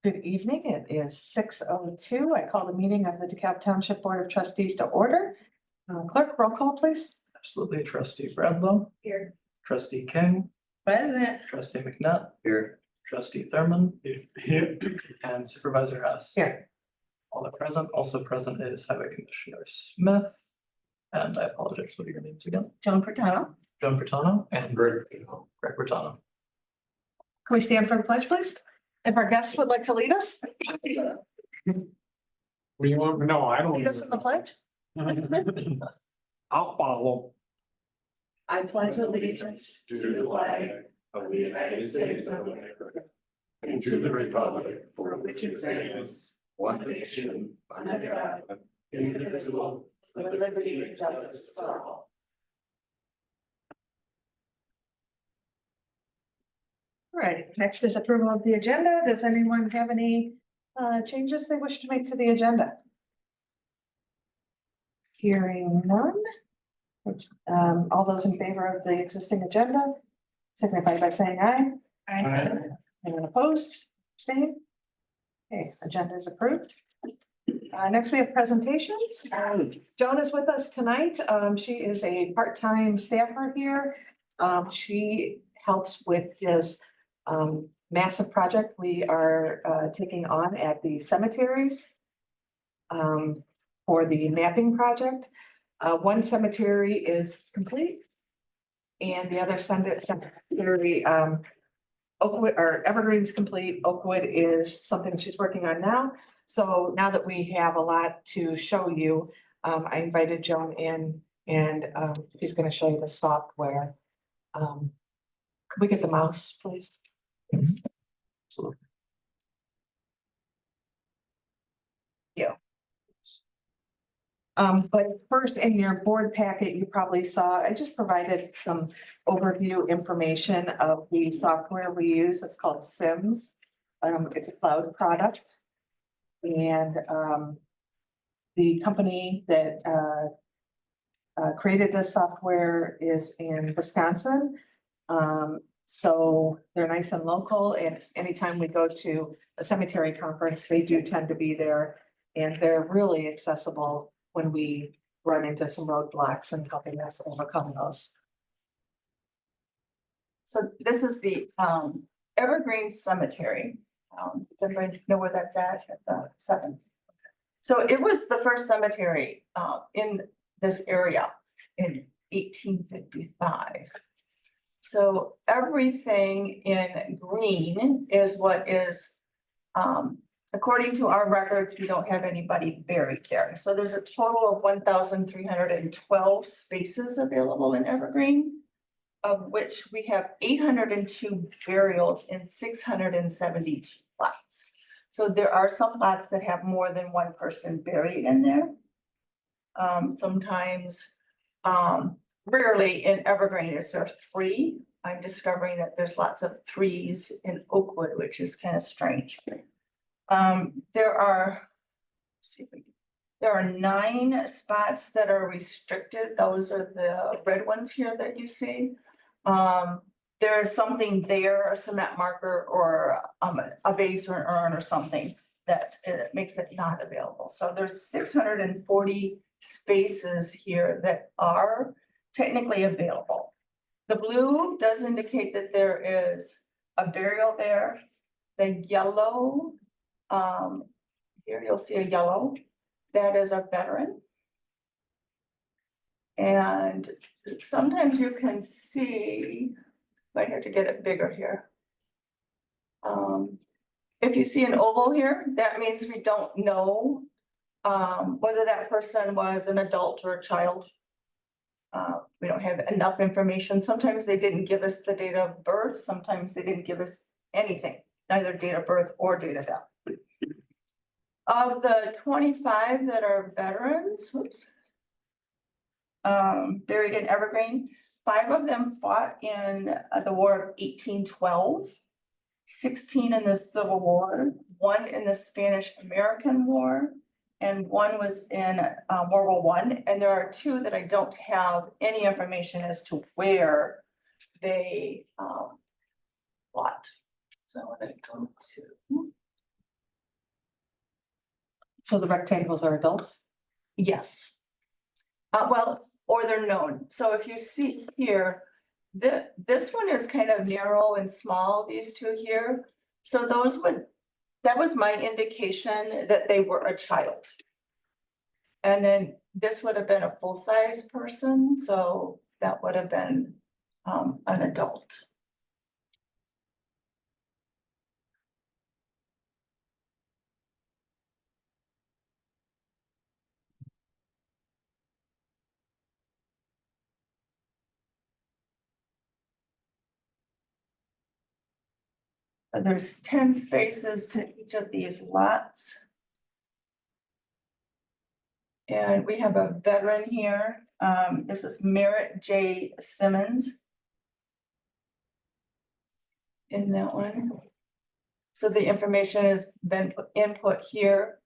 Good evening. It is 6:02. I call the meeting of the DeKalb Township Board of Trustees to order. Clerk, roll call, please. Absolutely. Trustee Bradlow. Here. Trustee King. Present. Trustee McNutt. Here. Trustee Thurman. Here. And Supervisor Hess. Here. All are present. Also present is Highway Commissioner Smith. And I apologize. What are your names again? Joan Furtado. Joan Bertano and Greg Bertano. Can we stand for the pledge, please? If our guests would like to lead us, What do you want? No, I don't. lead us in the pledge. I'll follow. I pledge allegiance to the flag of the United States of America and to the republic for which it stands, one nation, under God, indivisible, with liberty and justice for all. All right, next is approval of the agenda. Does anyone have any changes they wish to make to the agenda? Hearing none. All those in favor of the existing agenda, signify by saying aye. Aye. Anyone opposed, abstained? Okay, agenda is approved. Next we have presentations. Joan is with us tonight. She is a part-time staffer here. She helps with this massive project we are taking on at the cemeteries for the mapping project. One cemetery is complete and the other cemetery, Oakwood or Evergreen's complete. Oakwood is something she's working on now. So now that we have a lot to show you, I invited Joan in and she's going to show you the software. Could we get the mouse, please? Absolutely. But first in your board packet, you probably saw, I just provided some overview information of the software we use. It's called Sims. It's a cloud product. And the company that created this software is in Wisconsin. So they're nice and local, and anytime we go to a cemetery conference, they do tend to be there. And they're really accessible when we run into some roadblocks and helping us overcome those. So this is the Evergreen Cemetery. Does everybody know where that's at the 7th? So it was the first cemetery in this area in 1855. So everything in green is what is, according to our records, we don't have anybody buried there. So there's a total of 1,312 spaces available in Evergreen, of which we have 802 burials in 672 plots. So there are some plots that have more than one person buried in there. Sometimes, rarely in Evergreen is there 3. I'm discovering that there's lots of 3s in Oakwood, which is kind of strange. There are 9 spots that are restricted. Those are the red ones here that you see. There's something there, a cement marker or a vase or an urn or something that makes it not available. So there's 640 spaces here that are technically available. The blue does indicate that there is a burial there. The yellow, here you'll see a yellow, that is a veteran. And sometimes you can see, might have to get it bigger here. If you see an oval here, that means we don't know whether that person was an adult or a child. We don't have enough information. Sometimes they didn't give us the date of birth. Sometimes they didn't give us anything, neither date of birth or date of death. Of the 25 that are veterans, buried in Evergreen, 5 of them fought in the War of 1812, 16 in the Civil War, 1 in the Spanish-American War, and 1 was in World War I. And there are 2 that I don't have any information as to where they fought. So I'm going to go to So the rectangles are adults? Yes. Well, or they're known. So if you see here, this one is kind of narrow and small, these two here. So that was my indication that they were a child. And then this would have been a full-size person, so that would have been an adult. There's 10 spaces to each of these lots. And we have a veteran here. This is Merritt J. Simmons. In that one. So the information has been input here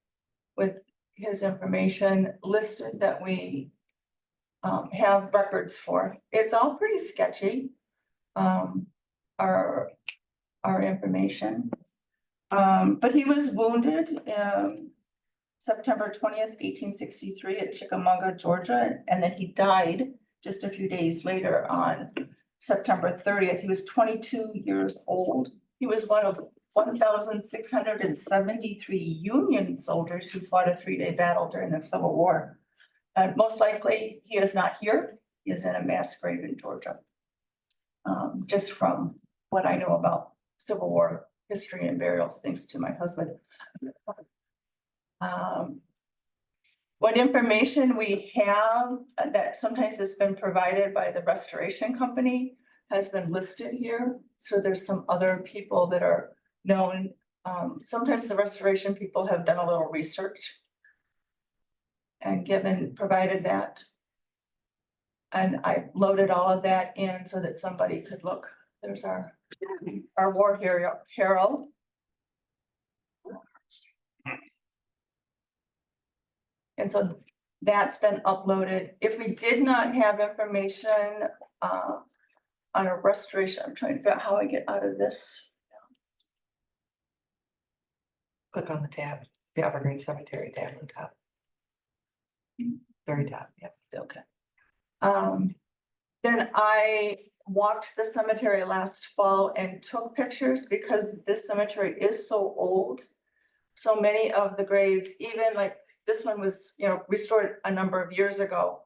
with his information listed that we have records for. It's all pretty sketchy. Our information. But he was wounded September 20th, 1863 at Chickamauga, Georgia, and then he died just a few days later on September 30th. He was 22 years old. He was one of 1,673 Union soldiers who fought a 3-day battle during the Civil War. And most likely he is not here. He is in a mass grave in Georgia. Just from what I know about Civil War history and burials, thanks to my husband. What information we have that sometimes has been provided by the restoration company has been listed here. So there's some other people that are known. Sometimes the restoration people have done a little research and provided that. And I loaded all of that in so that somebody could look. There's our war hero. And so that's been uploaded. If we did not have information on a restoration, I'm trying to figure out how I get out of this. Click on the tab, the Evergreen Cemetery tab on top. Very top, yep. Okay. Then I walked the cemetery last fall and took pictures because this cemetery is so old. So many of the graves, even like this one was, restored a number of years ago.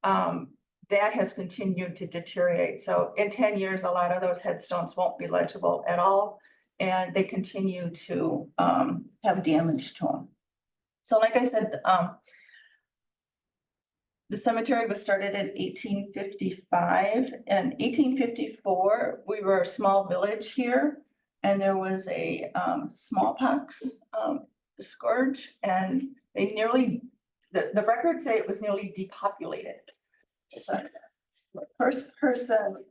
That has continued to deteriorate. So in 10 years, a lot of those headstones won't be legible at all. And they continue to have damage to them. So like I said, the cemetery was started in 1855. And 1854, we were a small village here. And there was a smallpox scourge, and they the records say it was nearly depopulated. So the first person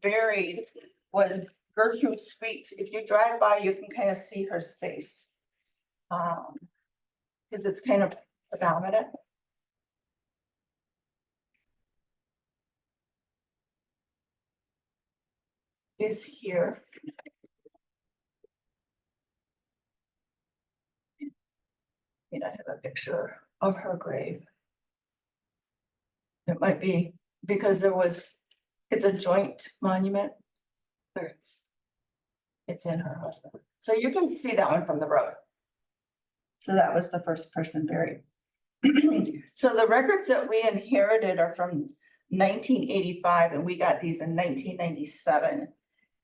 buried was Gertrude Sweet. If you drive by, you can kind of see her space. Because it's kind of predominant. Is here. And I have a picture of her grave. It might be because it's a joint monument. It's in her husband. So you can see that one from the road. So that was the first person buried. So the records that we inherited are from 1985, and we got these in 1997.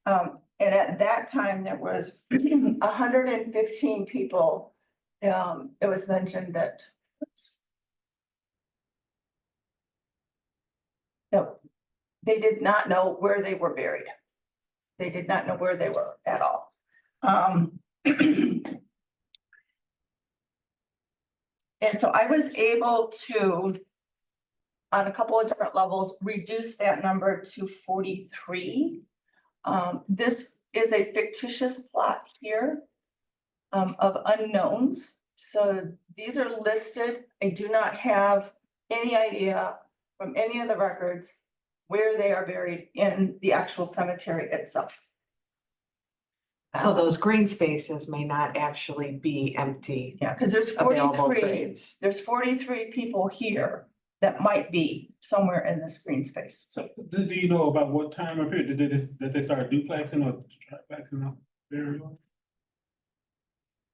And at that time, there was 115 people. It was mentioned that they did not know where they were buried. They did not know where they were at all. And so I was able to, on a couple of different levels, reduce that number to 43. This is a fictitious plot here of unknowns. So these are listed. I do not have any idea from any of the records where they are buried in the actual cemetery itself. So those green spaces may not actually be empty Yeah, because there's available 43, graves. there's 43 people here that might be somewhere in this green space. So do you know about what time of period did they start duplexing or triplexing up burial?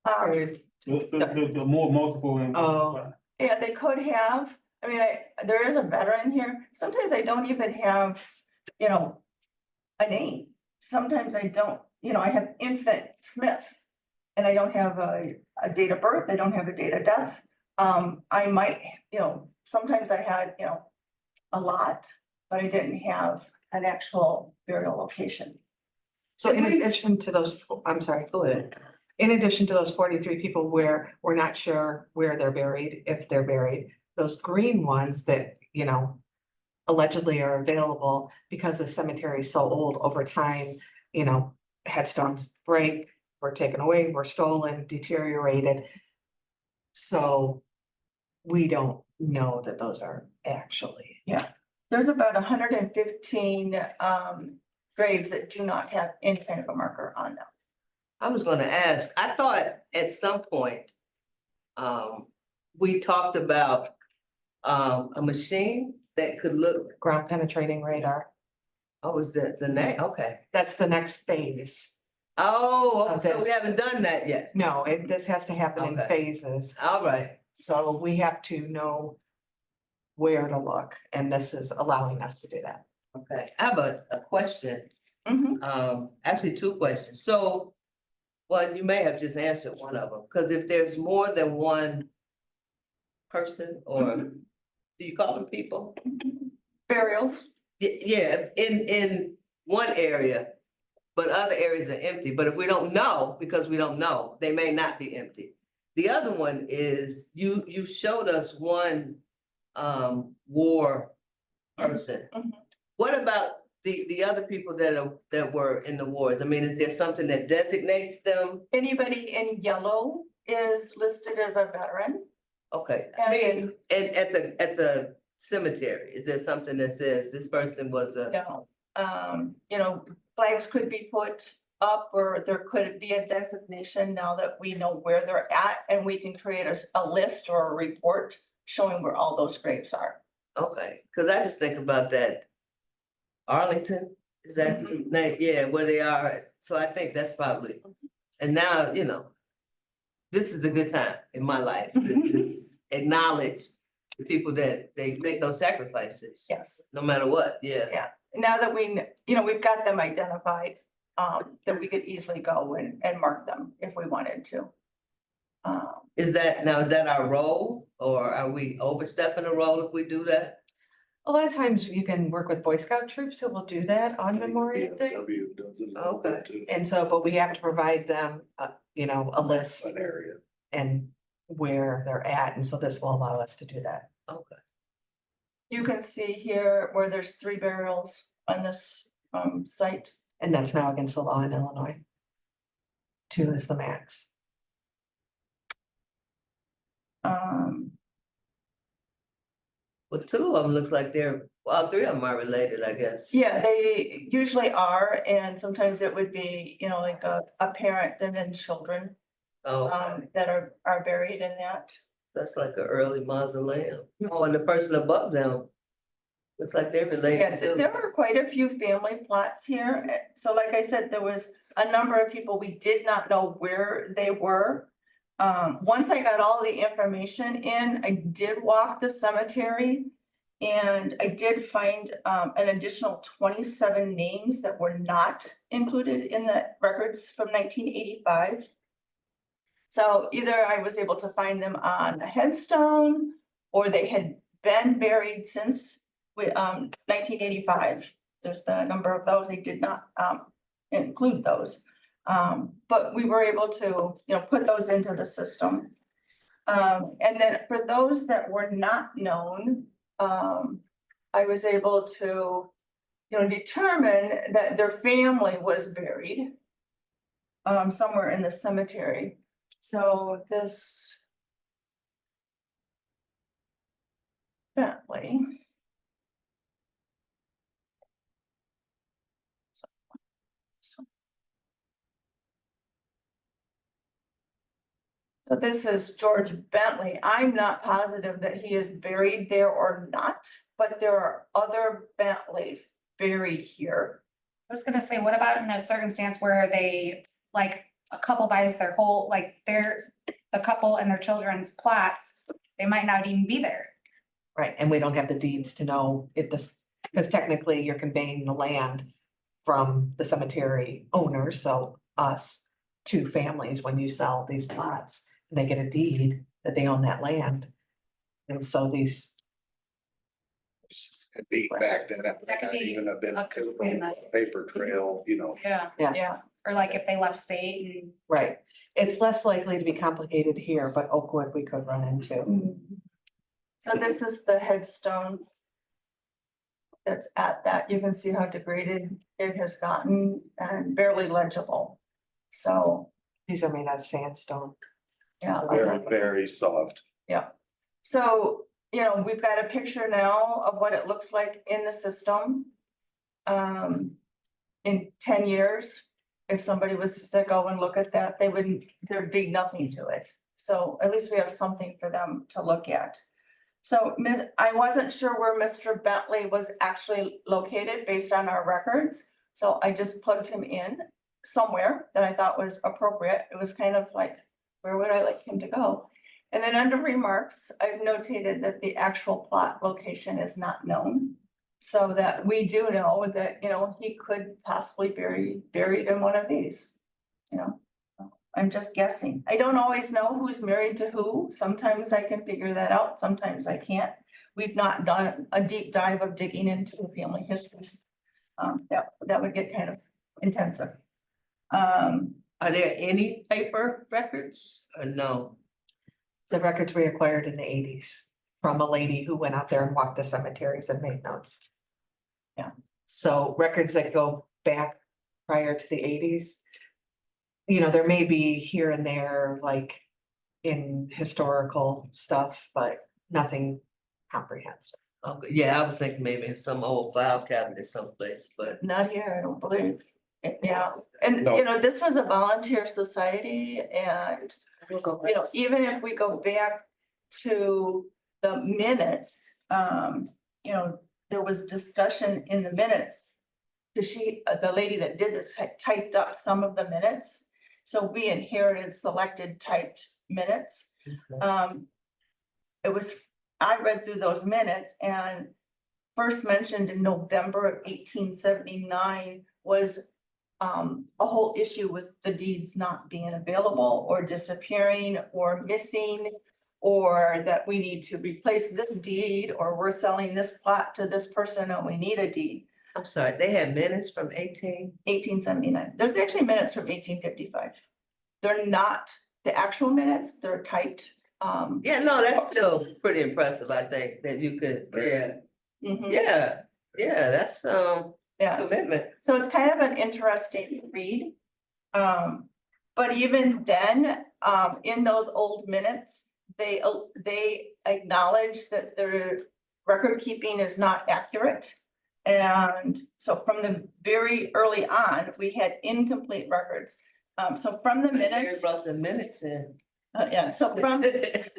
The more multiple and. Oh. Yeah, they could have. I mean, there is a veteran here. Sometimes I don't even have, you know, a name. Sometimes I don't, I have infant Smith. And I don't have a date of birth. I don't have a date of death. I might, sometimes I had, a lot, but I didn't have an actual burial location. So in addition to those, I'm sorry, go ahead. In addition to those 43 people where we're not sure where they're buried, if they're buried, those green ones that, allegedly are available because the cemetery is so old over time, headstones break, were taken away, were stolen, deteriorated. So we don't know that those are actually. There's about 115 graves that do not have any kind of a marker on them. I was gonna ask, I thought at some point, we talked about, a machine that could look, Ground penetrating radar, oh, is that the name? Okay. that's the next phase. Oh, Of so we this. haven't done that yet. No, this has to happen in Okay. phases, All right. so we have to know where to look, and this is allowing us to do that. Okay, I have a question, Mhm. actually two questions. So, well, you may have just answered one of them, because if there's more than one person or, do you call them people? Burials. Yeah, in one area, but other areas are empty. But if we don't know, because we don't know, they may not be empty. The other one is, you showed us one war person. Mhm. What about the other people that were in the wars? I mean, is there something that designates them? Anybody in yellow is listed as a veteran. Okay, And I mean, and at the cemetery, is there something that says this person was a? Flags could be put up, or there could be a designation now that we know where they're at, and we can create a list or a report showing where all those graves are. Okay, cause I just think about that. Arlington, is that the name? Yeah, where they are, so I think that's probably, and now, this is a good time in my life to just acknowledge the people that they make those sacrifices. Yes, No matter what, yeah. Yeah. now that we've got them identified, that we could easily go and mark them if we wanted to. Is that our role, or are we overstepping a role if we do that? A lot of times you can work with Boy Scout troops who will do that on Memorial Day. BMW does it a little Okay. bit too, And so, but we have to provide them, a list an area. and where they're at, and so this will allow us to do that. Okay. You can see here where there's 3 burials on this site. And that's now against the law in Illinois. 2 is the max. Well, 2 of them looks like well, 3 of them are related, I guess. Yeah, they usually are, and sometimes it would be, like a parent and then children Oh, that are buried in that. that's like an early mausoleum. Oh, and the person above them looks like they're Yeah, related too. there are quite a few family plots here. So like I said, there was a number of people we did not know where they were. Once I got all the information in, I did walk the cemetery. And I did find an additional 27 names that were not included in the records from 1985. So either I was able to find them on a headstone, or they had been buried since 1985. There's been a number of those. I did not include those. But we were able to, put those into the system. And then for those that were not known, I was able to, determine that their family was buried somewhere in the cemetery. So this family. So this is George Bentley. I'm not positive that he is buried there or not, but there are other Bentleys buried here. I was gonna say, what about in a circumstance where they, like, a couple buys their whole, like, the couple and their children's plots, they might not even be there. Right, and we don't have the deeds to know if this, because technically you're conveying the land from the cemetery owners, so us, to families when you sell these plots. And they get a deed that they own that land. And so these, It'd be back then, that That could might not be even have been a complete mess. paper trail, you know. Yeah. Yeah, Or like if they left state and. right, it's less likely to be complicated here, but Oakwood we could run into. so this is the headstone. That's at that, you can see how degraded it has gotten and barely legible. So, These are made out of sandstone. yeah. Very, very soft. So, you know, we've got a picture now of what it looks like in the system. In 10 years, if somebody was to go and look at that, there'd be nothing to it. So at least we have something for them to look at. So I wasn't sure where Mr. Bentley was actually located based on our records. So I just plugged him in somewhere that I thought was appropriate. It was kind of like, where would I like him to go? And then under remarks, I've notated that the actual plot location is not known. So that we do know that, you know, he could possibly be buried in one of these, you know. I'm just guessing. I don't always know who's married to who. Sometimes I can figure that out, sometimes I can't. We've not done a deep dive of digging into the family histories. That would get kind of intensive. Are there any paper records or no? The records we acquired in the 80s from a lady who went out there and walked the cemeteries and made notes. Yeah. So records that go back prior to the 80s. You know, there may be here and there, like in historical stuff, but nothing comprehensive. Okay, yeah, I was thinking maybe in some old file cabinet someplace, but Not here, I don't believe. Yeah, and No. you know, this was a volunteer society and, We'll go you know, back. even if we go back to the minutes, you know, there was discussion in the minutes. Cause the lady that did this had typed up some of the minutes, so we inherited selected typed minutes. I read through those minutes and first mentioned in November of 1879 was a whole issue with the deeds not being available or disappearing or missing, or that we need to replace this deed, or we're selling this plot to this person and we need a deed. I'm sorry, they had minutes from 1879. There's actually minutes from 1855. They're not the actual minutes, they're typed. Yeah, no, that's still pretty impressive, I think, that you could, Mhm. yeah, that's Yeah, commitment. so it's kind of an interesting read. But even then, in those old minutes, they acknowledge that their record keeping is not accurate. And so from the very early on, we had incomplete records. So from the They minutes, brought the minutes in. yeah, so from the minutes,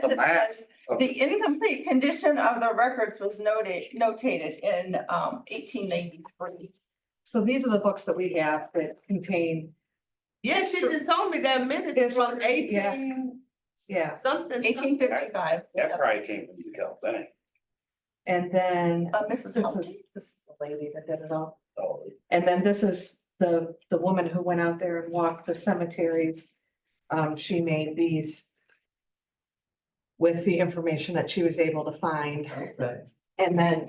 it says, the incomplete condition of the records was notated in 1893. So these are the books that we have that contain, Yeah, she just told me that minutes from Yeah. 18 yeah, something. 1855. That probably came from DeKalb Bank. and then Mrs. this Helton. is the lady that did it all. Oh, And then this is the woman who went out there and walked the cemeteries. She made these with the information that she was able to find. Okay. And then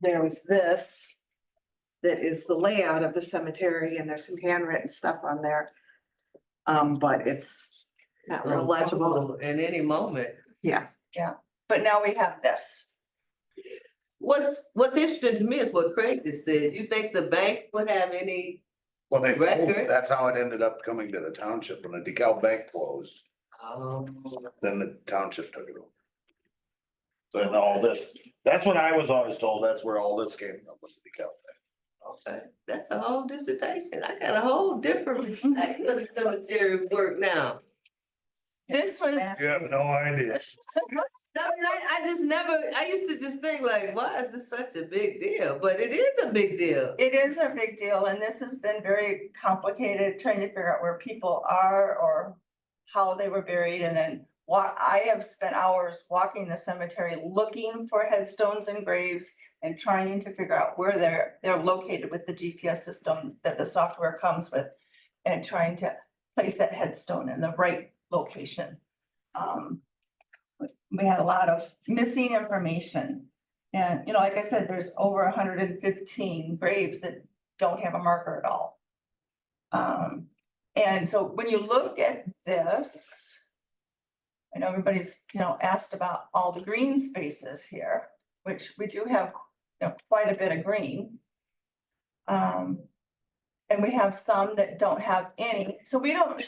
there was this that is the layout of the cemetery, and there's some handwritten stuff on there. But it's not real legible. In any moment. Yeah. But now we have this. What's interesting to me is what Craig just said. You think the bank would have any? well, Record? that's how it ended up coming to the township. When the DeKalb Bank closed, then the township took it over. So then all this, that's what I was always told, that's where all this came from, was the DeKalb Bank. That's a whole dissertation. I got a whole different perspective of cemetery work now. This was, You have no idea. No, I just never, I used to just think like, why is this such a big deal? But it is a big deal. it is a big deal, and this has been very complicated, trying to figure out where people are or how they were buried, and then I have spent hours walking the cemetery, looking for headstones and graves and trying to figure out where they're located with the GPS system that the software comes with, and trying to place that headstone in the right location. We had a lot of missing information. And, like I said, there's over 115 graves that don't have a marker at all. And so when you look at this, I know everybody's, asked about all the green spaces here, which we do have, quite a bit of green. And we have some that don't have any, so we don't,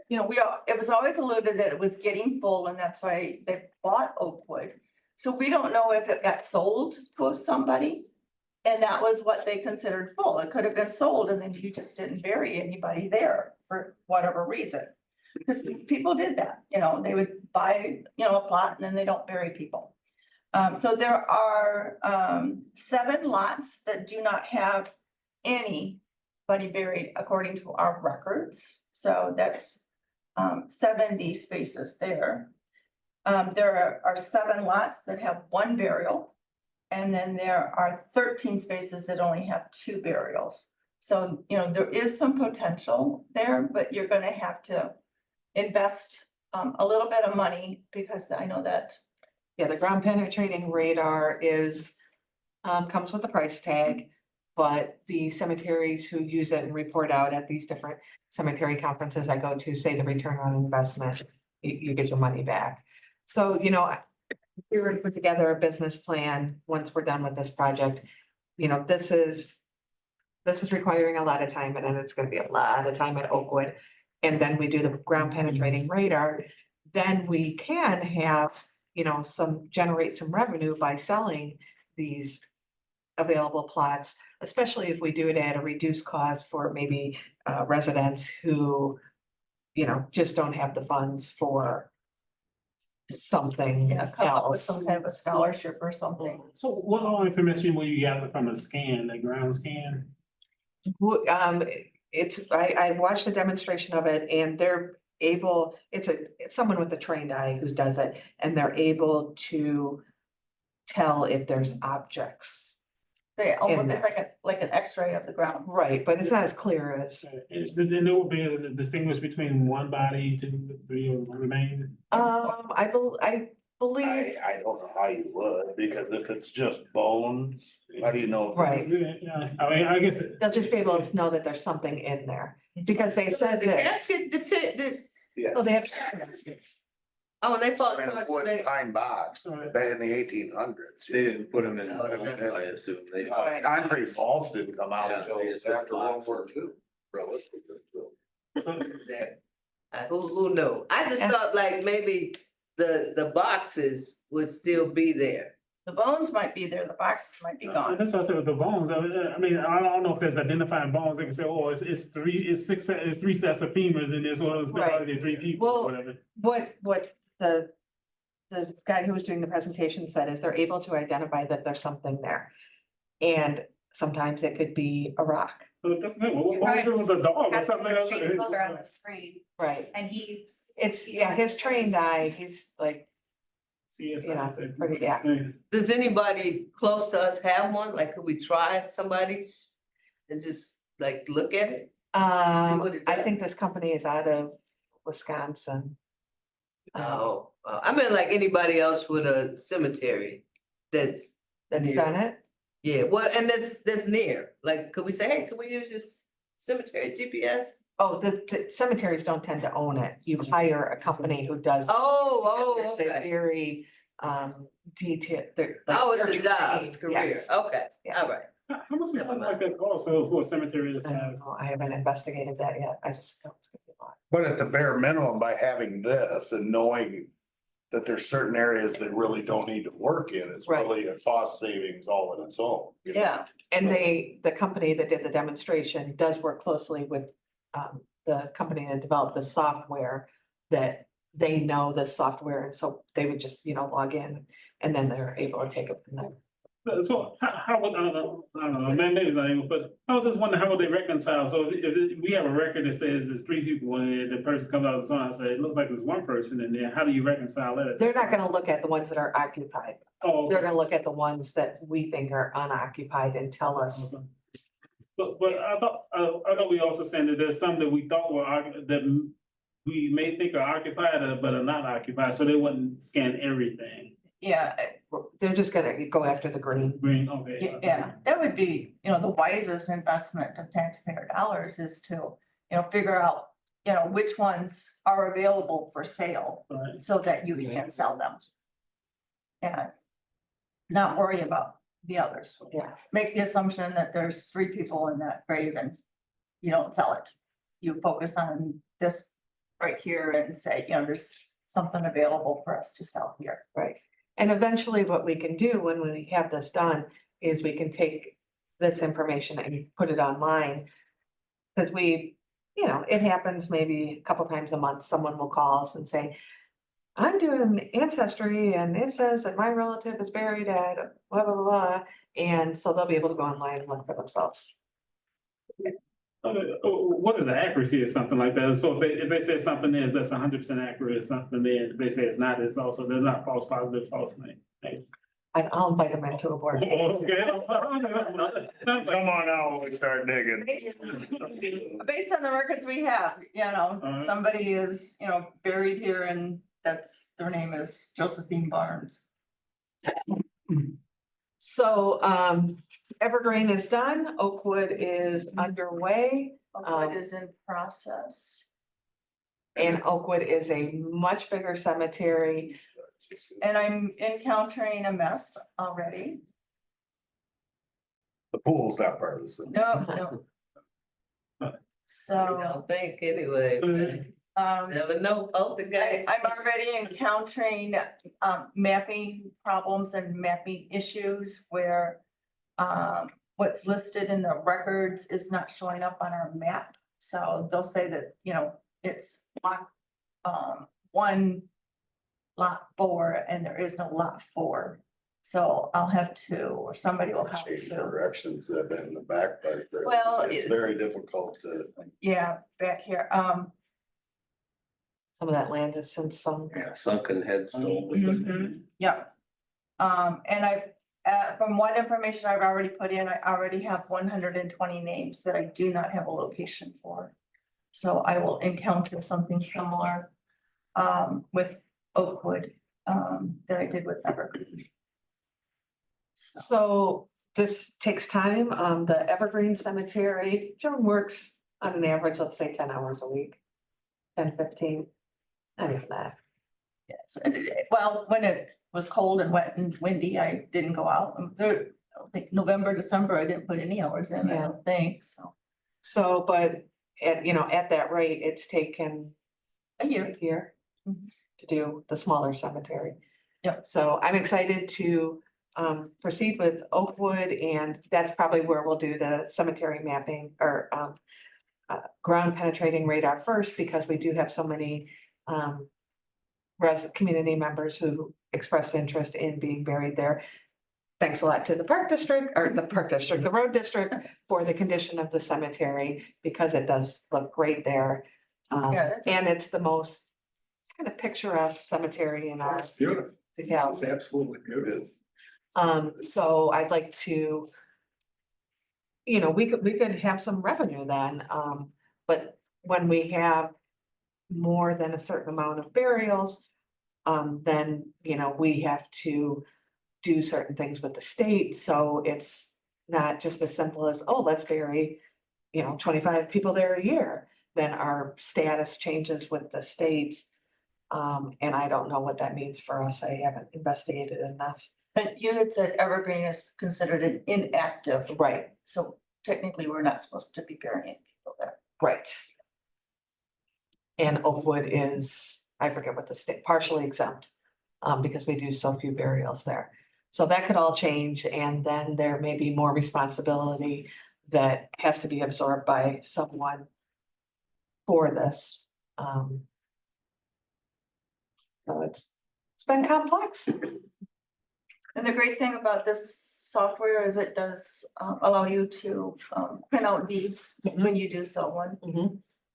it was always alluded that it was getting full, and that's why they bought Oakwood. So we don't know if it got sold to somebody, and that was what they considered full. It could have been sold, and then you just didn't bury anybody there for whatever reason. Because people did that, they would buy, a plot and then they don't bury people. So there are 7 lots that do not have anybody buried according to our records. So that's 70 spaces there. There are 7 lots that have 1 burial. And then there are 13 spaces that only have 2 burials. So, there is some potential there, but you're gonna have to invest a little bit of money, because I know that. Yeah, the ground penetrating radar is, comes with a price tag. But the cemeteries who use it and report out at these different cemetery conferences I go to say the return on investment, you get your money back. So, if we were to put together a business plan, once we're done with this project, this is requiring a lot of time, and then it's gonna be a lot of time at Oakwood. And then we do the ground penetrating radar, then we can have, generate some revenue by selling these available plots, especially if we do it at a reduced cost for maybe residents who, just don't have the funds for something Come up with else. some kind of a scholarship or something. So what all information will you gather from a scan, the ground scan? I watched a demonstration of it, and they're able, it's someone with a trained eye who does it, and they're able to tell if there's objects. It's like an X-ray of the ground. Right, but it's not as clear as, Then there will be a distinguish between 1 body, 2, 3, or remain. I believe, I don't know how you would, because if it's just bones, how do you know? right, Yeah, I mean, I guess. they'll just be able to know that there's something in there, because they So said the that, casket, Yes. oh, they have baskets. oh, they fought. In a wood pine box, back in the 1800s. They didn't put them in, Oh, that's- I assume, they. Concrete vaults didn't come out Yeah, until they just after put World blocks. War II, realistically, so. Who knew? I just thought like maybe the boxes would still be there. The bones might be there, the boxes might be gone. That's what I said with the bones. I mean, I don't know if there's identifying bones. They can say, oh, it's 3 sets of femurs in this, or it's Right. 3 people, or Well, whatever. What the guy who was doing the presentation said is they're able to identify that there's something there. And sometimes it could be a rock, So that's it. What if it was a dog or Has something a else? shaped color on the screen, right? and he's. His trained eye, he's like, CSI. pretty, yeah. Does anybody close to us have one? Like, could we try somebody and just like look at it? what it I does. think this company is out of Wisconsin. Oh, I mean, like anybody else with a cemetery that's That's near. done it. Yeah, well, and that's near. Like, could we say, hey, can we use this cemetery GPS? Oh, the cemeteries don't tend to own it. You hire a company who does. Oh, It's a okay. very detailed. Oh, it's a job, career. Okay, Yeah. all right. How much does something like that cost for a cemetery this size? I haven't investigated that yet. I just thought it's gonna be a lot. But at the bare minimum, by having this and knowing that there's certain areas that really don't need to work in. It's Right. really a cost savings all in its own. you know? Yeah, And So- the company that did the demonstration does work closely with the company that developed the software, that they know the software, and so they would just, log in and then they're able to take it from there. So how would, I don't know, maybe it's not even, but I was just wondering, how would they reconcile? So if we have a record that says there's 3 people in it, the person comes out of the song and say, it looks like there's 1 person in there, how do you reconcile that? They're not gonna look at the ones that are occupied. Oh, They're okay. gonna look at the ones that we think are unoccupied and tell us. Okay. But I thought we also saying that there's some that we thought were, that we may think are occupied, but are not occupied, so they wouldn't scan everything. yeah, They're just gonna go after the green. Green, okay. yeah, that would be, the wisest investment of taxpayer dollars is to, figure out, which ones are available for sale Right. so that you can sell them. And not worry about the others. Yeah. Make the assumption that there's 3 people in that grave and you don't sell it. You focus on this right here and say, there's something available for us to sell here. Right. And eventually what we can do when we have this done is we can take this information and put it online. Cause it happens maybe a couple times a month, someone will call us and say, I'm doing ancestry and it says that my relative is buried at blah, blah, blah, blah. And so they'll be able to go online and look for themselves. What is the accuracy of something like that? So if they say something is, that's 100% accurate, something then, if they say it's not, it's also, there's not false positive, false negative. And I'll invite them into a board. Okay. Come on now, when we start digging. Based on the records we have, Alright. somebody is, buried here and their name is Josephine Barnes. So Evergreen is done, Oakwood is underway, Oakwood is in process. and Oakwood is a much bigger cemetery. And I'm encountering a mess already. The pool's not part of this. thing. No. I So, don't think anyway. Never know, poltergeist. I'm already encountering mapping problems and mapping issues where what's listed in the records is not showing up on our map. So they'll say that, it's lot 1, lot 4, and there is no lot 4. So I'll have to, or somebody will have Change to, directions that been in the back part there. Well, It's very difficult to. back here. Some of that land is since some, Yeah, sunken headstone. Yep. And from what information I've already put in, I already have 120 names that I do not have a location for. So I will encounter something similar with Oakwood that I did with Evergreen. so this takes time. The Evergreen Cemetery, Joan works on an average, let's say 10 hours a week. 10, 15, not even that. Yes, well, when it was cold and wet and windy, I didn't go out. I don't think November, December, I didn't put any hours in, I don't think, so. So, but at that rate, it's taken A year. a year Mhm. to do the smaller cemetery. Yep. So I'm excited to proceed with Oakwood, and that's probably where we'll do the cemetery mapping or ground penetrating radar first, because we do have so many community members who express interest in being buried there. Thanks a lot to the the road district for the condition of the cemetery, because it does look great there. Yeah, that's- And it's the most kind of picturesque cemetery in our It's beautiful. DeKalb. It's absolutely It beautiful. is. So I'd like to. We could have some revenue then, but when we have more than a certain amount of burials, then, we have to do certain things with the state, so it's not just as simple as, oh, let's bury, 25 people there a year. Then our status changes with the state. And I don't know what that means for us. I haven't investigated enough. But you had said Evergreen is considered an inactive, Right, so technically we're not supposed to be burying people there. right. And Oakwood is, I forget what the state, partially exempt. because we do so few burials there. So that could all change, and then there may be more responsibility that has to be absorbed by someone for this. So it's been complex. And the great thing about this software is it does allow you to print out deeds when you do sell one.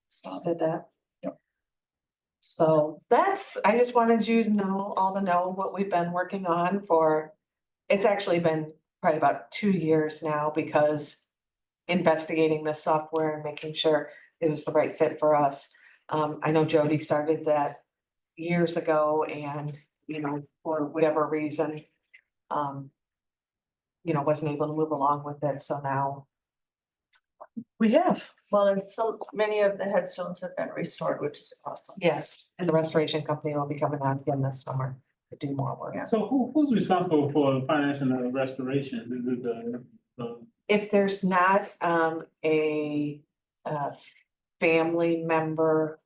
So, Just did that. Yep. So I just wanted you to know what we've been working on for, it's actually been probably about 2 years now, because investigating this software and making sure it was the right fit for us. I know Jody started that years ago, and, for whatever reason, wasn't able to move along with it, so now we have. well, and so many of the headstones have been restored, which is awesome. Yes, and the restoration company will be coming out again this summer to do more work. So who's responsible for financing the restoration? Is it the? If there's not a family member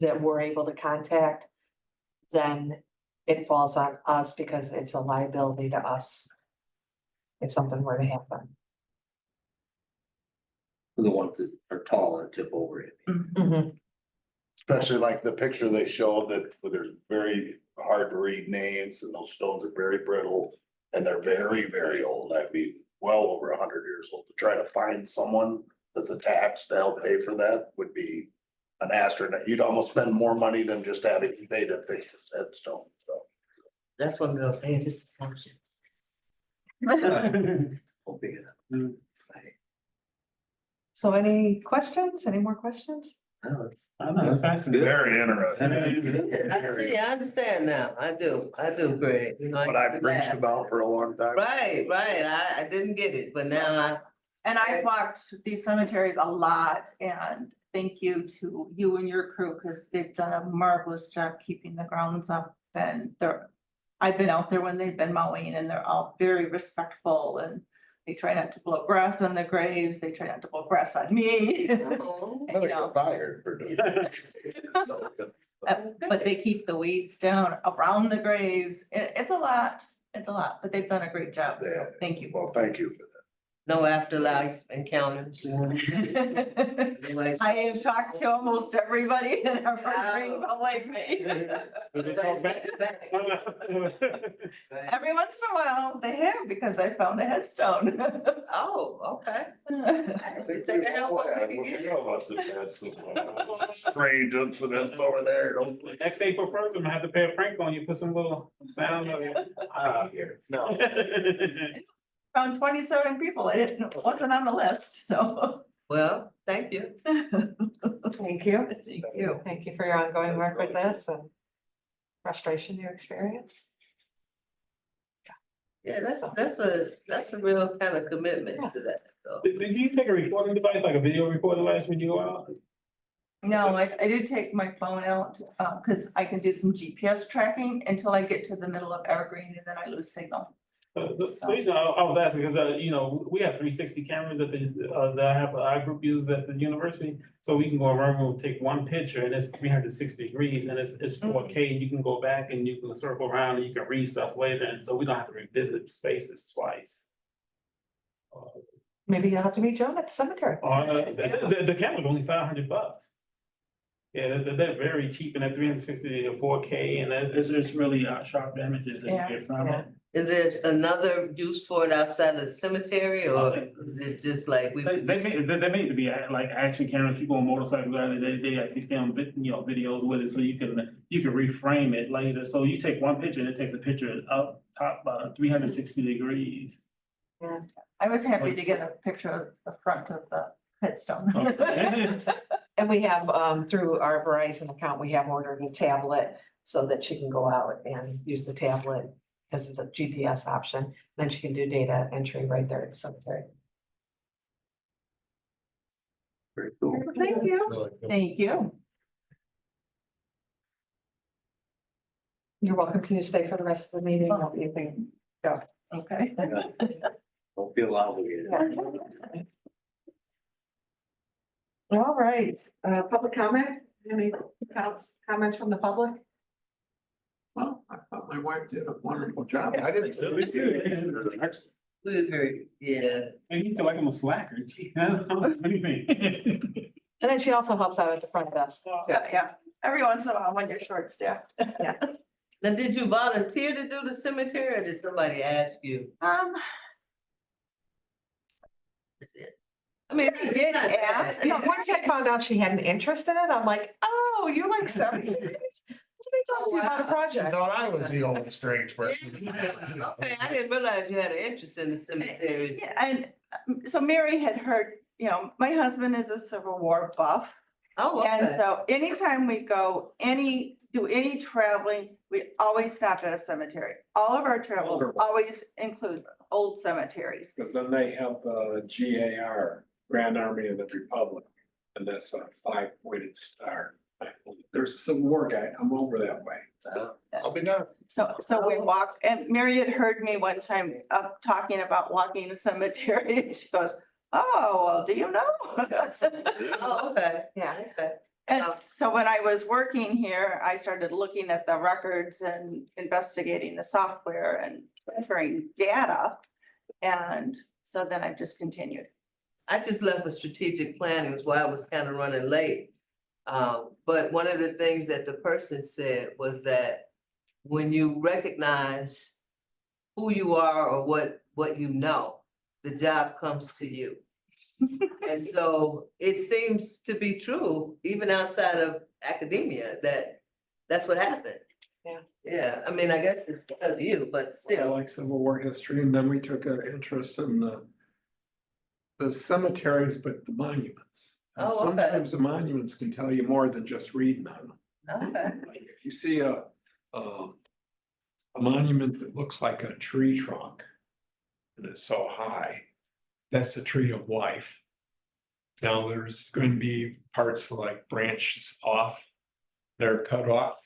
that we're able to contact, then it falls on us, because it's a liability to us if something were to happen. The ones that are tall and tip over it. Especially like the picture they showed that where there's very hard to read names, and those stones are very brittle and they're very, very old. I mean, well over 100 years old. To try to find someone that's attached to help pay for that would be an astronaut. You'd almost spend more money than just having to pay to fix the headstone, so. That's what I'm gonna say, this is township. Won't be enough. So any questions? Any more questions? No, it's- I know, it's fascinating. Very interesting. I see, I understand now, I do, Greg. What I've preached about for a long time. Right, I didn't get it, but now And I've walked these cemeteries a lot, and thank you to you and your crew, because they've done a marvelous job keeping the grounds up. And I've been out there when they've been mowing, and they're all very respectful, and they try not to blow grass on the graves, they try not to blow grass on me. I. And, you know, Fired for doing that. So, but they keep the weeds down around the graves. It's a lot, but they've done a great job, so Yeah. thank you. Well, thank you for that. No afterlife encounters. Anyways, I have talked to almost everybody in Evergreen, believe me. everybody's getting back. Right. Every once in a while, they have, because I found a headstone. Oh, okay. We take a help what we can get. You must have had some strange incidents over there, don't we? Next April 1st, I'm gonna have to pay a prank on you, put some little sound on Here, no. it. Found 27 people, wasn't on the list, so. Well, thank you. Thank you. Thank you. Thank you for your ongoing work with this and frustration you experience. Yeah, that's a real kind of commitment to that, so. Did you take a recording device, like a video recording device when you go out? No, I do take my phone out, because I can do some GPS tracking until I get to the middle of Evergreen, and then I lose signal. The reason I was asking, because, we have 360 cameras that that I have, our group uses at the university. So we can go around, we'll take one picture and it's 360 degrees and it's 4K. And you can go back and you can circle around and you can read stuff later. And so we don't have to revisit spaces twice. Maybe you'll have to meet Joan at the cemetery. The camera's only $500. Yeah, they're very cheap and at 360 or 4K and it's just really sharp images that you get from it. Is there another use for it outside of the cemetery, or is it just like we? They made to be like action cameras. People on motorcycles, they actually film videos with it, so you can reframe it later. So you take one picture and it takes a picture up top 360 degrees. Yeah. I was happy to get a picture of the front of the headstone. And we have, through our Verizon account, we have ordered a tablet so that she can go out and use the tablet because of the GPS option. Then she can do data entry right there at the cemetery. Very cool. Thank you. Really cool. Thank you. You're welcome to stay for the rest of the meeting. You can go. Okay. Don't feel obligated. All right, public comment? Any comments from the public? Well, I thought my wife did a wonderful job. I didn't say anything. Next. We agree, yeah. And you feel like I'm a slacker. Gee, what do you mean? And then she also helps out at the front desk. Yeah, every once in a while when you're short staffed. Now, did you volunteer to do the cemetery or did somebody ask you? That's it. I mean, I did ask. No, once I found out she had an interest in it, I'm like, oh, you like cemeteries? Let me talk to you about a I project. thought I was the only strange person. Okay, I didn't realize you had an interest in the cemetery. Yeah, and so Mary had heard, my husband is a Civil War buff. Oh, And okay. so anytime we go, do any traveling, we always stop at a cemetery. All of our travels Older ones. always include old cemeteries. Because then they have the GAR, Grand Army of the Republic, and that's a 5-pointed star. There's a Civil War guy, come over that way. I'll be done. So we walk, and Mary had heard me one time talking about walking a cemetery. She goes, oh, well, do you know? Oh, okay. Yeah. Okay. And so when I was working here, I started looking at the records and investigating the software and transferring data. And so then I just continued. I just left for strategic planning, is why I was kind of running late. But one of the things that the person said was that when you recognize who you are or what you know, the job comes to you. And so it seems to be true, even outside of academia, that's what happened. Yeah. Yeah, I mean, I guess it's because of you, but I still. like Civil War history, and then we took an interest in the cemeteries, but the monuments. And Oh, okay. sometimes the monuments can tell you more than just reading on them. Okay. Like if you see a monument that looks like a tree trunk and it's so high, that's the tree of life. Now, there's going to be parts like branches off, they're cut off,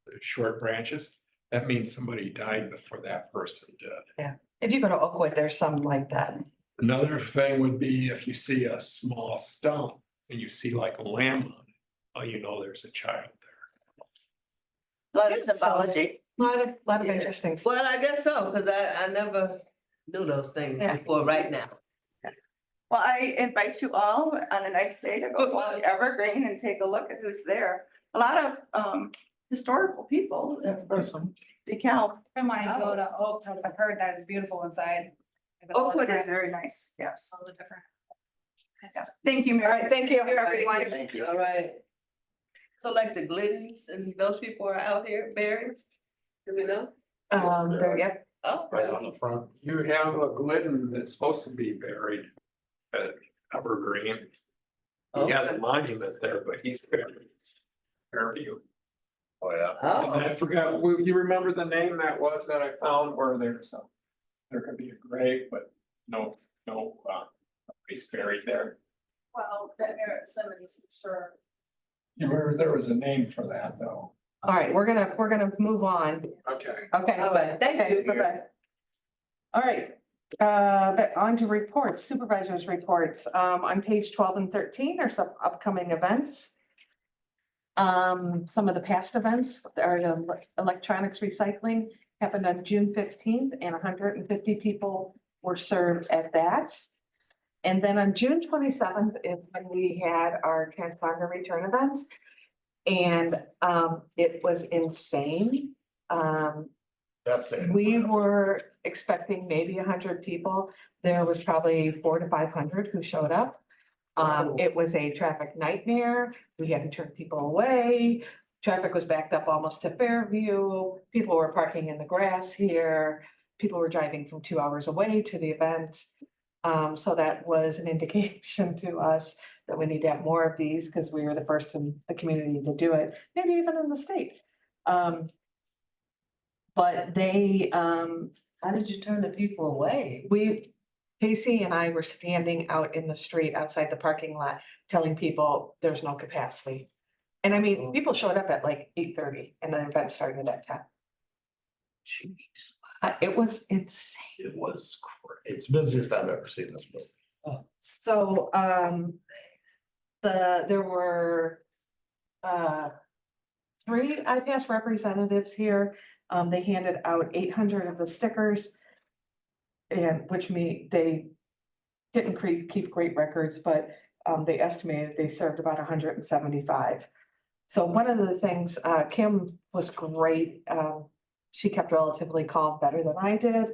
they're short branches. That means somebody died before that person did. If you go to Oakwood, there's some like that. Another thing would be if you see a small stone and you see like a lamb on it, oh, you know there's a child there. A lot of Yeah, so- symbology. Lot of Yeah. interesting stuff. Well, I guess so, because I never knew those things Yeah. before right now. Well, I invite you all on a nice day to go walk Evergreen and take a look at who's there. A lot of historical people. DeKalb. I want to go to Oakwood. I've heard that it's beautiful inside. Oakwood is very nice, yes. All the different. Yeah. Thank you, All Mary. right, thank you. Everyone. Thank you. All right. So like the Gliddens and those people are out here buried? Do we know? There, yeah. Oh, Right on the front. You have a Glidden that's supposed to be buried at Evergreen. He has a monument there, but he's buried. Fairview. Oh, yeah. And I oh, forgot, you remember the name that was that I found where there's a, there could be a grave, but no, he's buried there. Well, that Merritt Simmons, sure. You remember there was a name for that though. All right, we're gonna move on. Okay. Okay. all right, thank you. Bye-bye. All right, but on to reports, supervisors' reports. On page 12 and 13 are some upcoming events. Some of the past events are the electronics recycling happened on June 15th and 150 people were served at that. And then on June 27th is when we had our transponder return event. And it was insane. That's it. We were expecting maybe 100 people. There was probably 400 to 500 who showed up. It was a traffic nightmare. We had to turn people away. Traffic was backed up almost to Fairview. People were parking in the grass here. People were driving from 2 hours away to the event. So that was an indication to us that we need to have more of these because we were the first in the community to do it, maybe even in the state. But they, How did you turn the people away? Casey and I were standing out in the street outside the parking lot, telling people there's no capacity. And I mean, people showed up at like 8:30 and the event started at 10. Jeez. It was insane. It was it's busiest I've ever seen this place. So, there were 3 IPAS representatives here. They handed out 800 of the stickers. And they didn't keep great records, but they estimated they served about 175. So one of the things, Kim was great. She kept relatively calm, better than I did.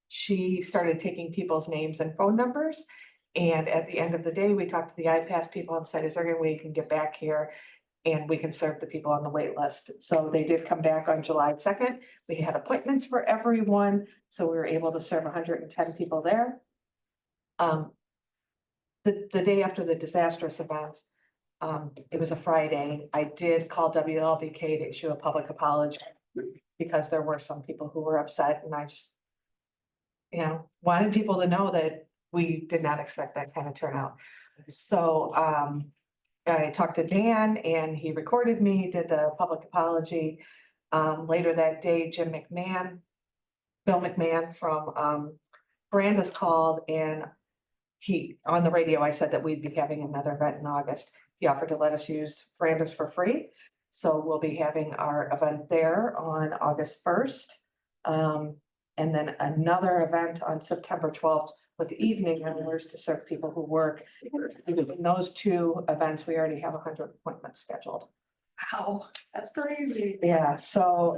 She started taking people's names and phone numbers. And at the end of the day, we talked to the iPass people and said, is there any way you can get back here and we can serve the people on the wait list? So they did come back on July 2nd. We had appointments for everyone, so we were able to serve 110 people there. The day after the disastrous event, it was a Friday, I did call WLBK to issue a public apology because there were some people who were upset, and I just, wanted people to know that we did not expect that kind of turnout. So I talked to Dan and he recorded me, did the public apology. Later that day, Bill McMahon from Branda's called, and on the radio, I said that we'd be having another event in August. He offered to let us use Branda's for free. So we'll be having our event there on August 1st. And then another event on September 12th with the evening hours to serve people who work. In those two events, we already have 100 appointments scheduled. Wow, that's crazy. Yeah, so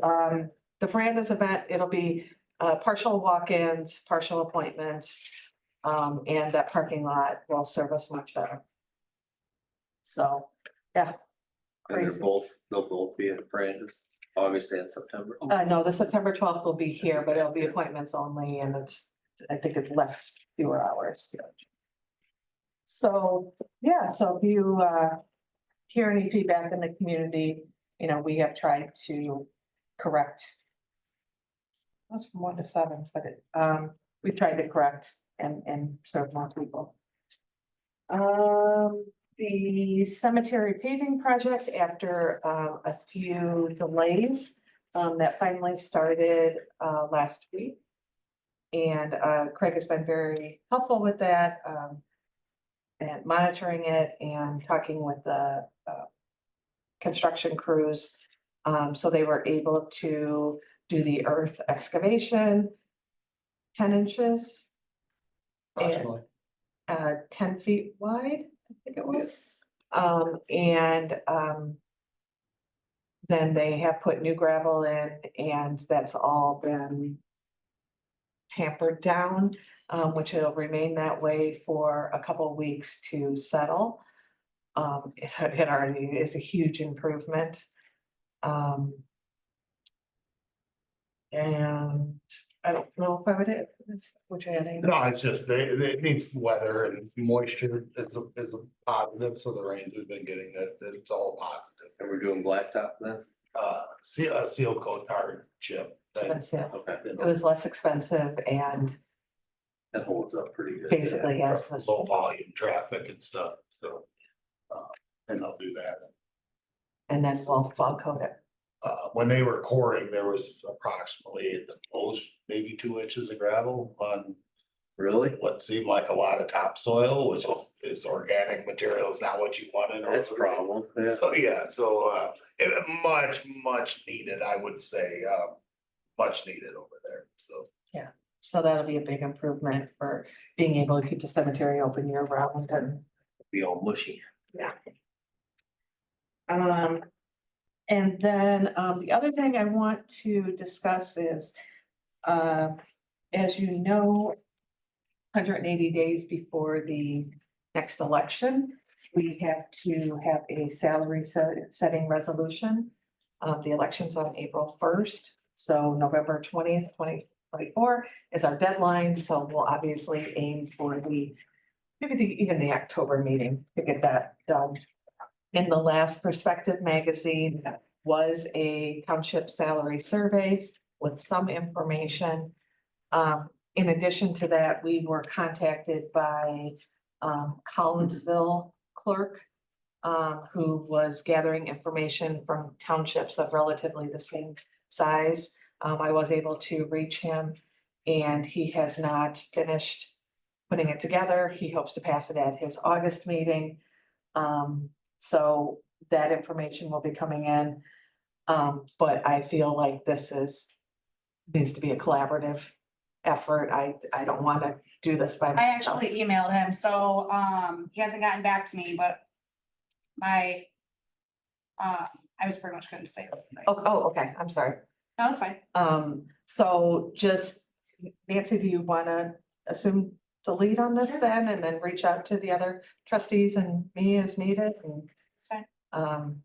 the Branda's event, it'll be partial walk-ins, partial appointments. And that parking lot will serve us much better. So, yeah. And Crazy. they'll both be at Branda's, August and September. No, the September 12th will be here, but it'll be appointments only, and I think it's fewer hours. So, yeah, so if you hear any feedback in the community, we have tried to correct. That's from 1 to 7, but we've tried to correct and serve more people. The cemetery paving project, after a few delays, that finally started last week. And Craig has been very helpful with that, and monitoring it and talking with the construction crews. So they were able to do the earth excavation, 10 inches. Approximately. 10 feet wide, I think it was. Then they have put new gravel in, and that's all been tampered down, which it'll remain that way for a couple of weeks to settle. It already is a huge improvement. And I don't know if I would add this, would you add anything? No, it's just, it needs weather and moisture is a positive, so the rains we've been getting, that it's all positive. And we're doing blacktop then? Seal coat tar chip. That's it. Okay, It was less expensive and that holds up pretty good. basically, yes. Low volume traffic and stuff, so. And they'll do that. And then we'll fog coat it. When they were coring, there was approximately at the most, maybe 2 inches of gravel on Really? what seemed like a lot of topsoil, which is organic material, is not what you wanted. That's a problem. Yeah. So, it much needed, I would say, much needed over there, so. So that'll be a big improvement for being able to keep the cemetery open year round and. Be all mushy. Yeah. And then the other thing I want to discuss is, as you know, 180 days before the next election, we have to have a salary setting resolution. The election's on April 1st, so November 20th, 2024 is our deadline. So we'll obviously aim for even the October meeting to get that done. In the last Perspective magazine was a township salary survey with some information. In addition to that, we were contacted by Collinsville clerk, who was gathering information from townships of relatively the same size. I was able to reach him, and he has not finished putting it together. He hopes to pass it at his August meeting. So that information will be coming in. But I feel like needs to be a collaborative effort. I don't wanna do this by I myself. actually emailed him, so, he hasn't gotten back to me, but my, I was pretty much gonna say something. Okay, I'm sorry. No, that's fine. So just, Nancy, do you wanna assume the lead on this then, and then reach out to the other trustees and me as needed? And, It's fine.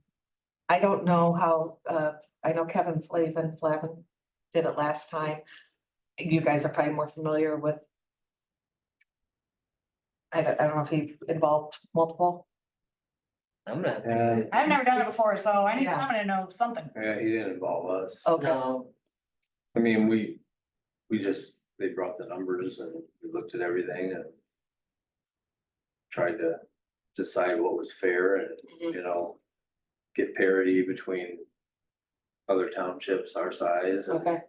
I don't know how, I know Kevin Flavin did it last time. You guys are probably more familiar with. I don't know if he involved multiple. I'm not. And, I've never done it before, so I need Yeah. someone to know something. yeah, he didn't involve us. Okay, No, I mean, we just, they brought the numbers and we looked at everything and tried to decide what was fair and, Mhm. you know, get parity between other townships our size and, okay,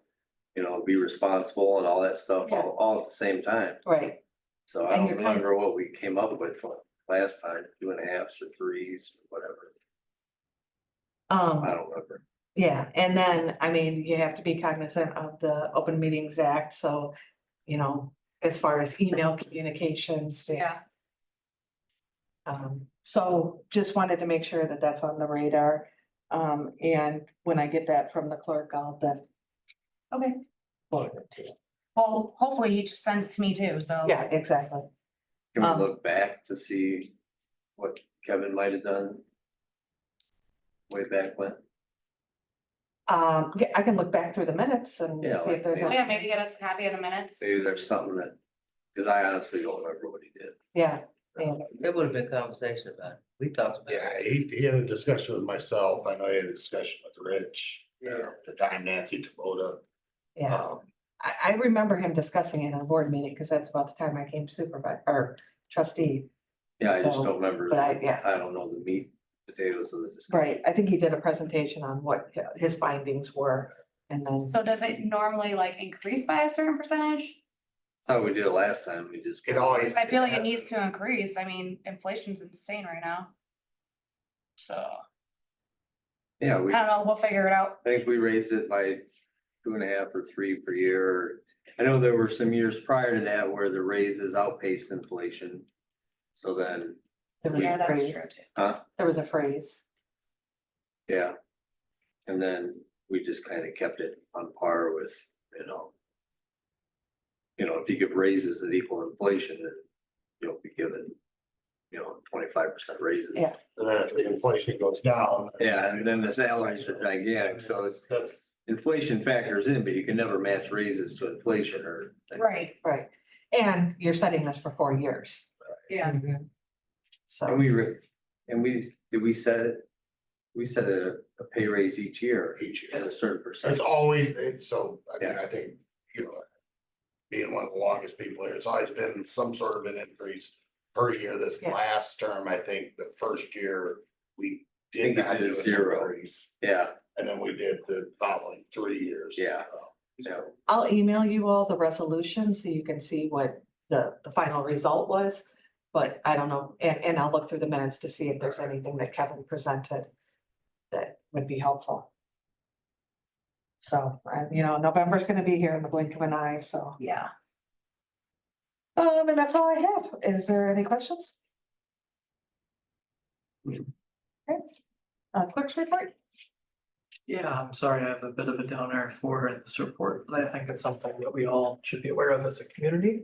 you know, be responsible and all that stuff, Yeah. all at the same time. right. So I And don't you're kind- remember what we came up with last time, 2.5s or 3s, or whatever. I don't remember. Yeah, and then, I mean, you have to be cognizant of the Open Meetings Act, so, you know, as far as email communications. Yeah. So just wanted to make sure that that's on the radar. And when I get that from the clerk, I'll then. Okay. forward it to you. Well, hopefully he just sends to me too, so. Yeah, exactly. Can we Um, look back to see what Kevin might have done way back when? Yeah, I can look back through the minutes and Yeah, see if there's. like Oh, yeah, maybe get us a copy of the minutes. Maybe there's something that, cause I honestly don't remember what he did. Yeah, there would have been conversation about it. We talked about it. Yeah, he had a discussion with myself. I know he had a discussion with Rich, at the time Nancy Tabota. yeah. I remember him discussing it in a board meeting, because that's about the time I came supervisor or trustee. Yeah, I just So, don't remember. but yeah. I don't know the meat, potatoes of the discussion. Right, I think he did a presentation on what his findings were, and then. So does it normally like increase by a certain percentage? That's how we did it last time. We just. It always- Because I feel like it needs to increase. I mean, inflation's insane right now. So, Yeah, I we, don't know, we'll figure it out. I think we raised it by 2.5 or 3 per year. I know there were some years prior to that where the raises outpaced inflation. So then, There was Yeah, a that's true phrase, too. there was a phrase, yeah. And then we just kind of kept it on par with, you know. You know, if you give raises that equal inflation, then you'll be given, you know, 25% raises. Yeah. And then if the inflation goes down. Yeah, and then the salaries are gigantic, so it's, That's, inflation factors in, but you can never match raises to inflation or. Right, right, and you're setting this for 4 years. yeah. And So, we set it? We set a pay raise each year each at year. a certain percent. It's always, it's so, I mean, I think, you know, being one of the longest people here, it's always been some sort of an increase per year. This Yeah. last term, I think the first year, we did think we not did do a an 0. increase. Yeah, And then we did the following 3 years. Yeah. So, I'll email you all the resolution so you can see what the final result was. But I don't know, and I'll look through the minutes to see if there's anything that Kevin presented that would be helpful. So, you know, November's gonna be here in the blink of an eye, so. Yeah. And that's all I have. Is there any questions? Okay, clerk's report? Yeah, I'm sorry, I have a bit of a downer for this report, but I think it's something that we all should be aware of as a community.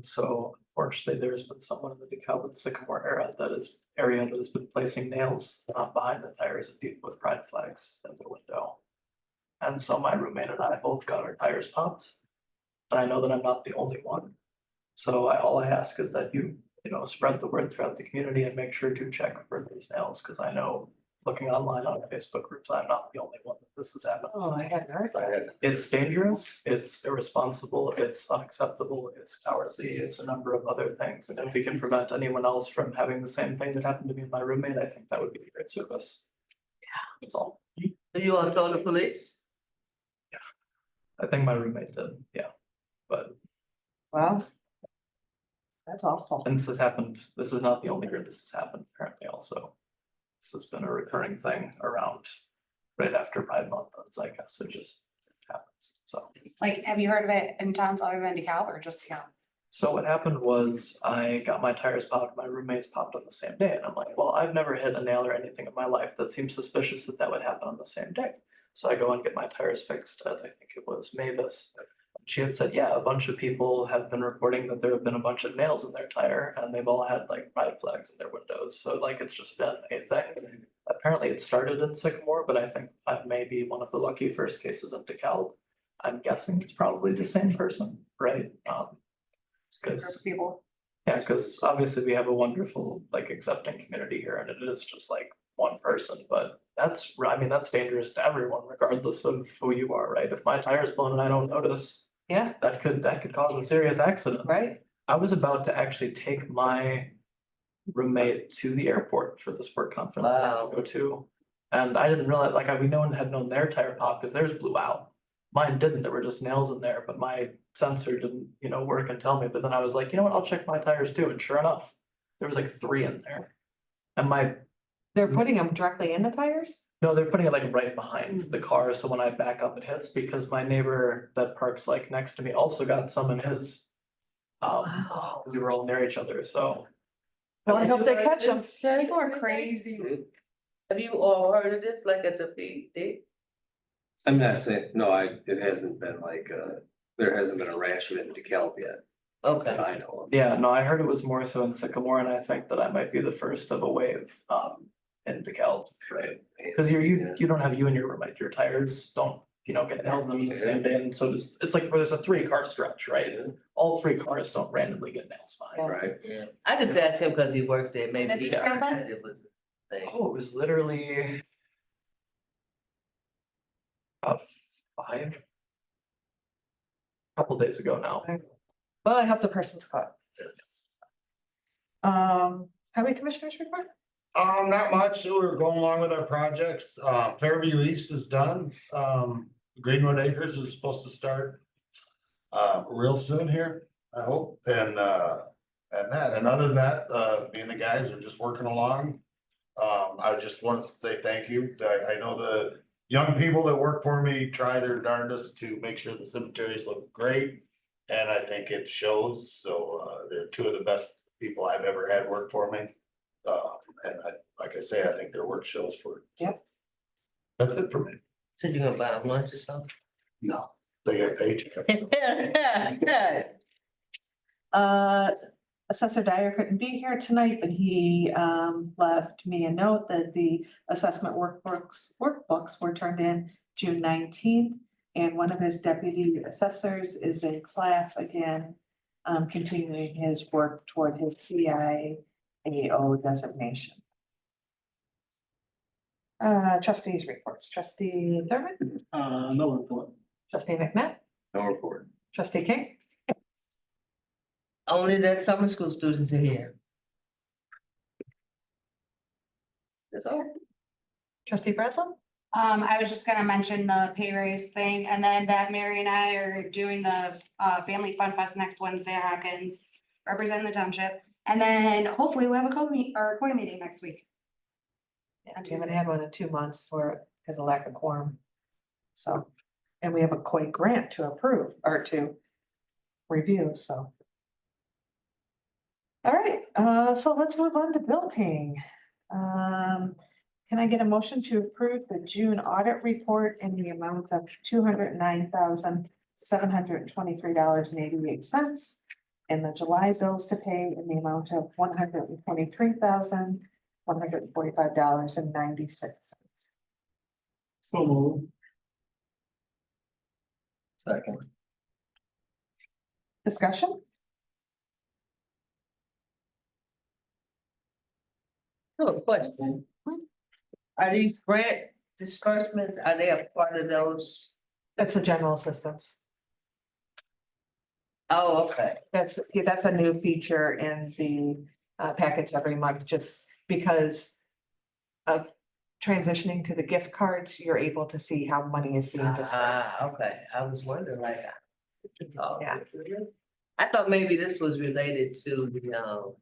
So unfortunately, there's been someone in the DeKalb and Sycamore area that has been placing nails behind the tires of people with pride flags in the window. And so my roommate and I both got our tires popped. But I know that I'm not the only one. So all I ask is that you spread the word throughout the community and make sure to check for these nails, because I know looking online on Facebook groups, I'm not the only one that this has happened. Oh, I hadn't heard I that. had, It's dangerous, it's irresponsible, it's unacceptable, it's cowardly, it's a number of other things. And if we can prevent anyone else from having the same thing that happened to me and my roommate, I think that would be a great service. Yeah. That's all. So you all told the police? I think my roommate did, yeah. But, Well. That's awful. and this is not the only year this has happened apparently also. This has been a recurring thing around right after Pride Month, it's like, I guess it just happens, so. Like, have you heard of it in towns other than DeKalb or just DeKalb? So what happened was I got my tires popped, my roommates popped on the same day, and I'm like, well, I've never hit a nail or anything in my life. That seems suspicious that that would happen on the same day. So I go and get my tires fixed at, I think it was Mavis. She had said, yeah, a bunch of people have been reporting that there have been a bunch of nails in their tire and they've all had like pride flags in their windows. So like it's just been a thing. Apparently it started in Sycamore, but I think I may be one of the lucky first cases in DeKalb. I'm guessing it's probably the same person, right? Group of people. Yeah, because obviously we have a wonderful, like, accepting community here, and it is just like one person, but I mean, that's dangerous to everyone, regardless of who you are, right? If my tire's blown and I don't notice, Yeah, that could cause a serious accident. right? I was about to actually take my roommate to the airport for this work conference that I had to go to. And I didn't realize, like, we had known their tire pop because theirs blew out. Mine didn't, there were just nails in there, but my sensor didn't, work and tell me, but then I was like, you know what, I'll check my tires too, and sure enough, there was like 3 in there. And They're putting them directly in the tires? no, they're putting it like right behind the car, so when I back up, it hits, because my neighbor that parks like next to me also got some in his. Wow. We were all near each other, so. Well, I hope they catch them. People are crazy. Have you all heard of this, like at the PD? I'm not saying, no, it hasn't been like, there hasn't been a rash of it in DeKalb yet, that Okay, I know of. Yeah, no, I heard it was more so in Sycamore, and I think that I might be the first of a wave, in DeKalb, right? Cause you don't have you and your roommate, your tires don't, get nails in them in the same day, and so it's like, there's a 3-car stretch, right? All 3 cars don't randomly get nails fine. Right, yeah, I just asked him because he works there, maybe Did he this heard happen? that it was a thing. Oh, it was literally about 5. Couple days ago now. Well, I hope the person's caught. Highway Commissioners report? Not much. We're going along with our projects. Fairview East is done. Greenwood Acres is supposed to start real soon here, I hope. And other than that, me and the guys are just working along. I just want to say thank you. I know the young people that work for me try their darndest to make sure the cemeteries look great. And I think it shows. So they're 2 of the best people I've ever had work for me. And like I say, I think their work shows for it. Yep. That's it for me. So you gonna buy him lunch or something? No, they get paid. Assessor Dyer couldn't be here tonight, but he left me a note that the assessment workbooks were turned in June 19th. And one of his deputy assessors is in class again, continuing his work toward his CIAO designation. Trustees reports, trustee Thurman, No report. trustee McNabb, no report. trustee King, Only that summer school students are here. That's all. trustee Bradlam. I was just gonna mention the pay raise thing, and then that Mary and I are doing the Family Fun Fest next Wednesday at Hawkins, representing the township. And then hopefully we'll have a COI meeting next week. Yeah, we haven't had one in 2 months because of lack of quorum. So, and we have a COI grant to approve or to review, so. All right, so let's move on to bill paying. Can I get a motion to approve the June audit report in the amount of $209,723.88? And the July bills to pay in the amount of $123,145.96. So moved. Second. Discussion? Oh, question. Are these grant disbursements, are they a part of those? That's the general assistance. Oh, okay. That's a new feature in the packets every month, just because of transitioning to the gift cards, you're able to see how money is being dispersed. Okay, I was wondering like. Yeah. I thought maybe this was related to The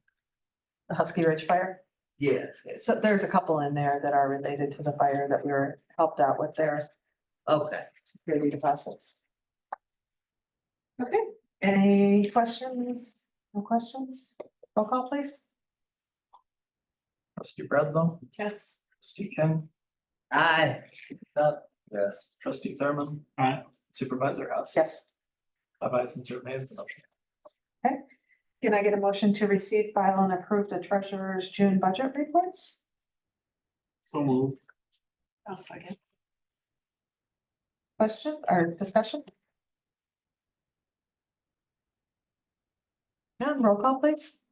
Husky Ridge Fire. Yes, So there's a couple in there that are related to the fire that we were helped out with their okay. security deposits. Okay, any questions? No questions? Roll call, please. Trustee Bradlow, Yes. trustee King, Aye. Nutt, Yes. trustee Thurman. Aye. Supervisor House. Yes. 5 ayes and 0 nays, the motion. Can I get a motion to receive, file, and approve the treasurer's June budget reports? So moved. I'll second. Questions or discussion? None, roll call, please.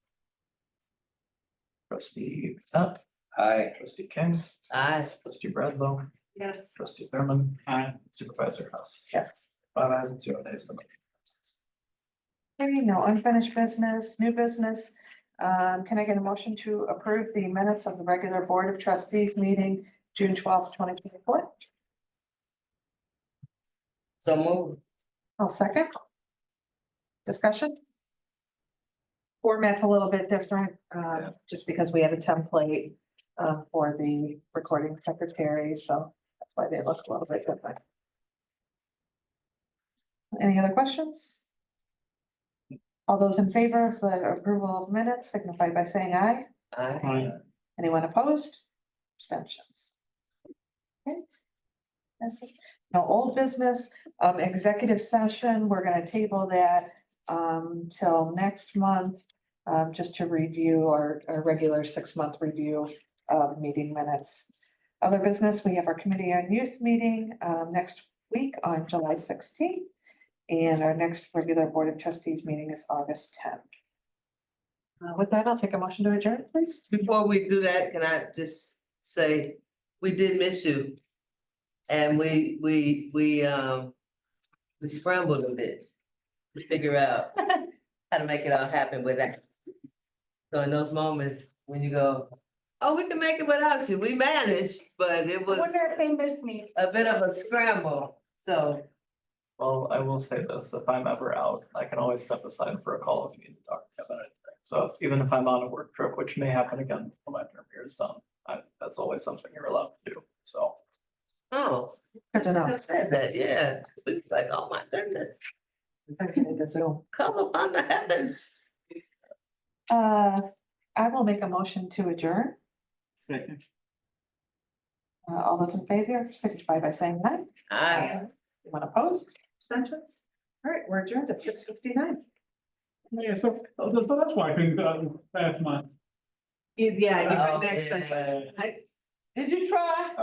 Trustee Nutt, Aye. trustee King, Aye. trustee Bradlow, Yes. trustee Thurman, Aye. supervisor House. Yes. 5 ayes and 0 nays, the motion passes. Okay, no unfinished business, new business. Can I get a motion to approve the minutes of the regular Board of Trustees meeting, June 12th, 2024? So moved. I'll second. Discussion? Format's a little bit different, just because we have a template for the recording secretary, so that's why they look a little bit different. Any other questions? All those in favor of the approval of minutes signify by saying aye. Aye. Aye. Anyone opposed? Abstentions. Okay. This is no old business, executive session, we're gonna table that till next month. Just to review our regular 6-month review of meeting minutes. Other business, we have our Committee on Youth meeting next week on July 16th. And our next regular Board of Trustees meeting is August 10th. With that, I'll take a motion to adjourn, please. Before we do that, can I just say, we did miss you. And we scrambled a bit to figure out how to make it all happen with that. So in those moments when you go, oh, we can make it without you, we managed, but it was if they miss me. a bit of a scramble, so. Well, I will say this, if I'm ever out, I can always step aside for a call if you need to talk about it. So even if I'm on a work trip, which may happen again when my term here is done, that's always something you're allowed to do, so. Oh, Good to know. I said that, yeah, it's like, oh my goodness, Okay, so, come upon the heavens. I will make a motion to adjourn. Second. All those in favor, signify by saying aye. Aye. Anyone opposed? Abstentions? All right, we're adjourned at 6:59. Yeah, so that's why I couldn't pass mine. Yeah, Oh, yeah. Did you try?